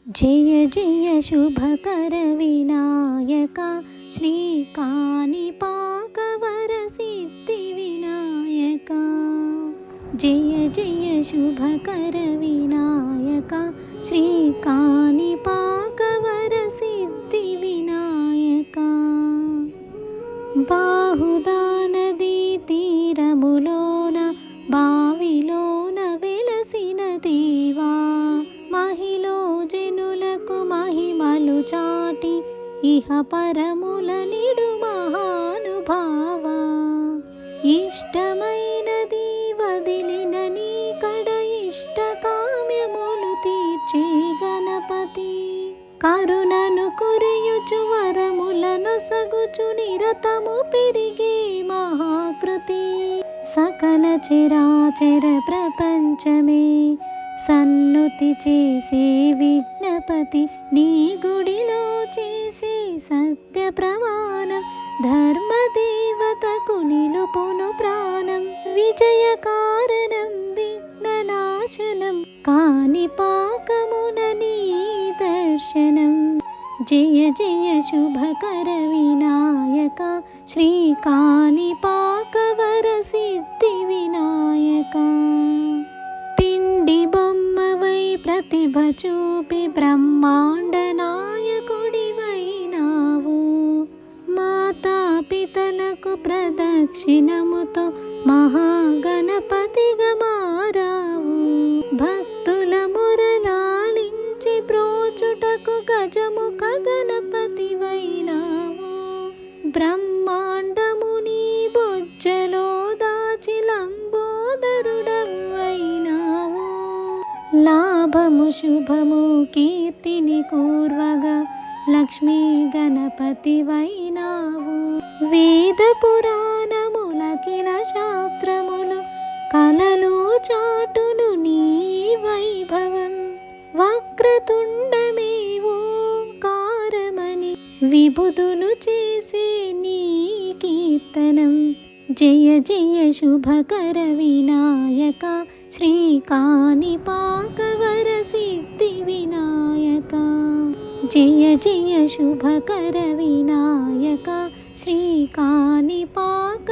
జయ జయ శుభకర వినాయక శ్రీకాణిపాకవర సిద్ధి వినాయక జయ జయ శుభకర వినాయక శ్రీకాణిపాకవర సిద్ధి వినాయక బాహుదా నదీ తీరములోన బావిలోన వెలసిన దేవా మహిలో జనులకు మహిమలు చాటి ఇహ పరముల నిడు మహానుభావా ఇష్టమైనది వదిలిన నీ కడ ఇష్ట కామ్యములు తీర్చే గణపతి కరుణను కురియుచు వరములను సగుచు నిరతము పెరిగే మహాకృతి సకల చరాచర ప్రపంచమే సన్నుతి చేసే విఘ్నపతి నీ గుడిలో చేసే సత్య ప్రమాణం ధర్మదేవతకు నిలుపును ప్రాణం విజయ కారణం విఘ్ననాశనం కాణిపాకమున నీ దర్శనం జయ జయ శుభకర వినాయక శ్రీకాణిపాకవర సిద్ధి వినాయక పిండి బొమ్మవై ప్రతిభ చూపి బ్రహ్మాండ నాయకుడివైనావు మాతా పితలకు ప్రదక్షిణముతో మహాగణపతిగా మారావు భక్తుల మురలాలించి బ్రోచుటకు గజముఖ గణపతివైనావు బ్రహ్మాండముని బొజ్జలో దాచి లంబోదరుడవైనావు లాభము శుభము కీర్తిని కూర్వగా లక్ష్మీ గణపతివైనావు వేద పురాణములకిల శాస్త్రములు కలలు చాటును నీ వైభవం వక్రతుండమే ఓంకారమని విభుదులు చేసే నీ కీర్తనం జయ జయ శుభకర వినాయక శ్రీకాణిపాకవర సిద్ధి వినాయక జయ జయ శుభకర వినాయక శ్రీకాణిపాక